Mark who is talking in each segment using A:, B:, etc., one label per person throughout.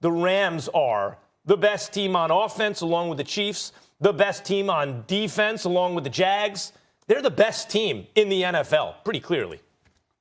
A: the Rams are the best team on offense along with the Chiefs, the best team on defense along with the Jags. They're the best team in the NFL, pretty clearly.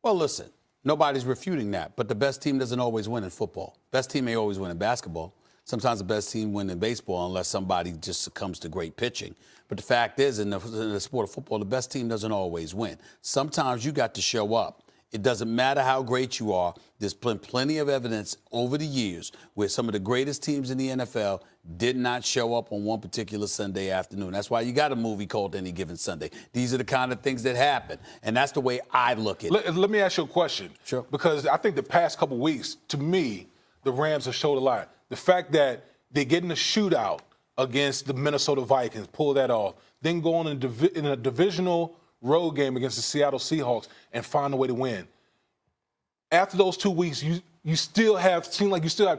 B: Well, listen, nobody's refuting that, but the best team doesn't always win in football. Best team may always win in basketball. Sometimes the best team win in baseball unless somebody just succumbs to great pitching. But the fact is, in the sport of football, the best team doesn't always win. Sometimes you got to show up. It doesn't matter how great you are. There's been plenty of evidence over the years where some of the greatest teams in the NFL did not show up on one particular Sunday afternoon. That's why you got a movie called Any Given Sunday. These are the kind of things that happen, and that's the way I look at it.
C: Let me ask you a question.
B: Sure.
C: Because I think the past couple weeks, to me, the Rams have showed a lot. The fact that they get in a shootout against the Minnesota Vikings, pull that off, then go on in a divisional road game against the Seattle Seahawks and find a way to win. After those 2 weeks, you still have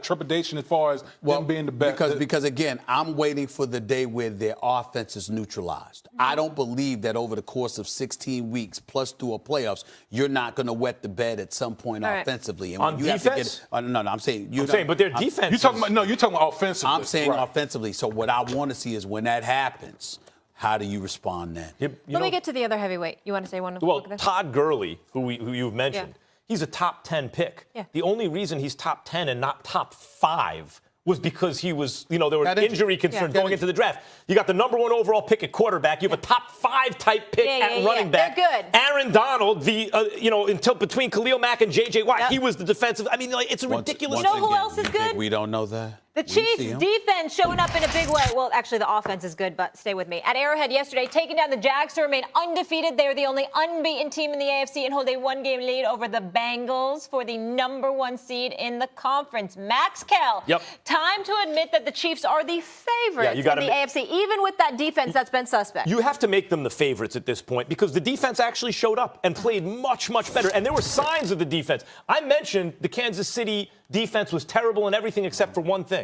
C: trepidation as far as them being the best.
B: Because again, I'm waiting for the day where their offense is neutralized. I don't believe that over the course of 16 weeks plus through a playoffs, you're not going to wet the bed at some point offensively. And
A: on defense?
B: No, I'm saying
A: but their defense.
C: You're talking about offensively.
B: I'm saying offensively. So what I want to see is when that happens, how do you respond then?
D: Let me get to the other heavyweight. You want to say one?
A: Well, Todd Gurley, who you've mentioned, he's a top 10 pick.
D: Yeah.
A: The only reason he's top 10 and not top 5 was because he was, there were injury concerns going into the draft. You got the number 1 overall pick at quarterback. You have a top 5 type pick at running back.
D: They're good.
A: Aaron Donald, until between Khalil Mack and J.J. Watt, he was the defensive. I mean, it's a ridiculous.
D: You know who else is good?
B: We don't know that.
D: The Chiefs' defense showing up in a big way. Well, actually, the offense is good, but stay with me. At Arrowhead yesterday, taking down the Jags to remain undefeated. They're the only unbeaten team in the AFC and hold a 1-game lead over the Bengals for the number 1 seed in the conference. Max Kell, time to admit that the Chiefs are the favorites in the AFC, even with that defense that's been suspect.
A: You have to make them the favorites at this point because the defense actually showed up and played much, much better. And there were signs of the defense. I mentioned the Kansas City defense was terrible in everything except for one thing.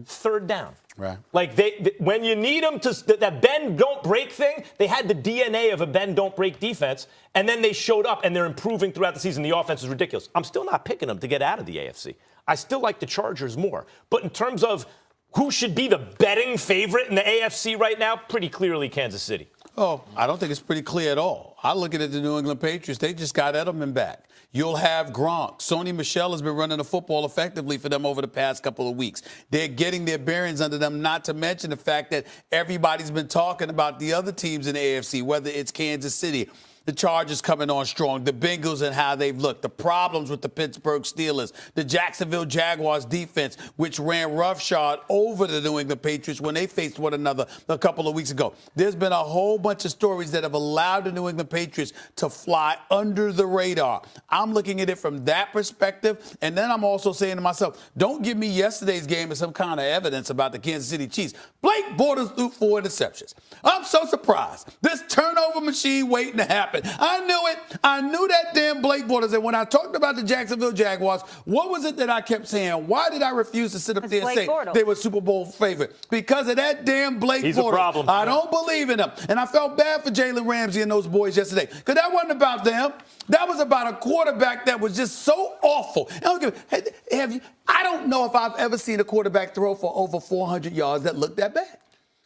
A: Third down.
B: Right.
A: Like when you need them that bend don't break thing, they had the DNA of a bend don't break defense, and then they showed up and they're improving throughout the season. The offense is ridiculous. I'm still not picking them to get out of the AFC. I still like the Chargers more. But in terms of who should be the betting favorite in the AFC right now, pretty clearly Kansas City.
B: Oh, I don't think it's pretty clear at all. I look at it, the New England Patriots, they just got Edelman back. You'll have Gronk. Sony Michel has been running the football effectively for them over the past couple of weeks. They're getting their bearings under them, not to mention the fact that everybody's been talking about the other teams in the AFC, whether it's Kansas City, the Chargers coming on strong, the Bengals and how they've looked, the problems with the Pittsburgh Steelers, the Jacksonville Jaguars defense, which ran roughshod over the New England Patriots when they faced one another a couple of weeks ago. There's been a whole bunch of stories that have allowed the New England Patriots to fly under the radar. I'm looking at it from that perspective, and then I'm also saying to myself, don't give me yesterday's game as some kind of evidence about the Kansas City Chiefs. Blake Bortles threw 4 interceptions. I'm so surprised. This turnover machine waiting to happen. I knew it. I knew that damn Blake Bortles. And when I talked about the Jacksonville Jaguars, what was it that I kept saying? Why did I refuse to sit up there and say they were Super Bowl favorite? Because of that damn Blake Bortles.
A: He's a problem.
B: I don't believe in him. And I felt bad for Jalen Ramsey and those boys yesterday. Because that wasn't about them. That was about a quarterback that was just so awful. I don't know if I've ever seen a quarterback throw for over 400 yards that looked that bad.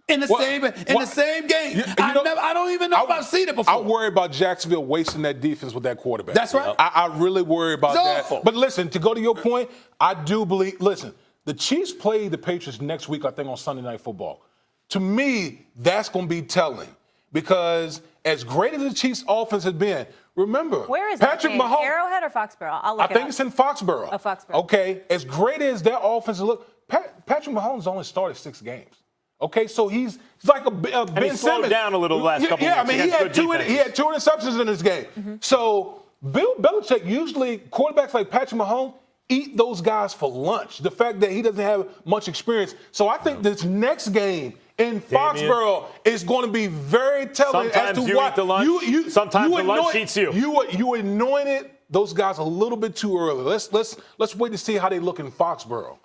B: In the same game. I don't even know if I've seen it before.
C: I worry about Jacksonville wasting that defense with that quarterback.
B: That's right.
C: I really worry about that.
B: Awful.
C: But listen, to go to your point, I do believe, the Chiefs play the Patriots next week, I think, on Sunday Night Football. To me, that's going to be telling because as great as the Chiefs' offense has been, remember,
D: where is
C: Patrick
D: that game?
C: Mahomes,
D: Arrowhead or Foxborough?
C: I think it's in Foxborough.
D: Oh, Foxborough.
C: Okay, as great as their offense look, Patrick Mahomes only started 6 games. Okay, so he's like a Ben Simmons.
A: He slowed down a little the last couple of weeks.
C: Yeah, I mean, he had 2 interceptions in this game. Mm-hmm. So Bill Belichick, usually quarterbacks like Patrick Mahomes eat those guys for lunch. The fact that he doesn't have much experience. So I think this next game in Foxborough is going to be very telling
A: sometimes
C: as to
A: you
C: why
A: eat the lunch. Sometimes the lunch eats you.
C: You anointed those guys a little bit too early. Let's wait to see how they look in Foxborough.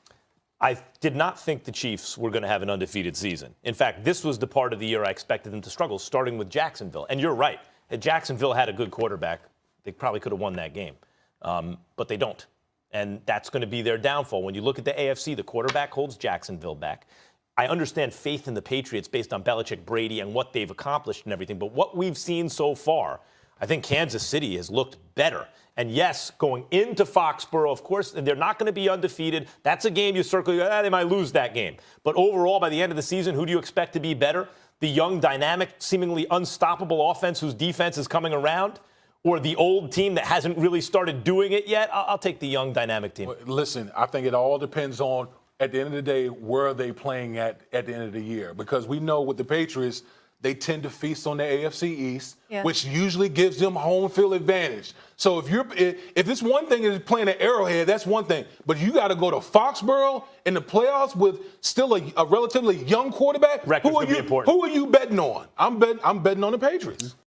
A: I did not think the Chiefs were going to have an undefeated season. In fact, this was the part of the year I expected them to struggle, starting with Jacksonville. And you're right. If Jacksonville had a good quarterback, they probably could have won that game. But they don't. And that's going to be their downfall. When you look at the AFC, the quarterback holds Jacksonville back. I understand faith in the Patriots based on Belichick, Brady, and what they've accomplished and everything. But what we've seen so far, I think Kansas City has looked better. And yes, going into Foxborough, of course, they're not going to be undefeated. That's a game you circle, they might lose that game. But overall, by the end of the season, who do you expect to be better? The young, dynamic, seemingly unstoppable offense whose defense is coming around? Or the old team that hasn't really started doing it yet? I'll take the young, dynamic team.
C: Well, listen, I think it all depends on, at the end of the day, where are they playing at the end of the year? Because we know with the Patriots, they tend to feast on the AFC East, which usually gives them home field advantage. So if it's one thing is playing at Arrowhead, that's one thing. But you got to go to Foxborough in the playoffs with still a relatively young quarterback.
A: Who are
C: you betting on? I'm betting on the Patriots.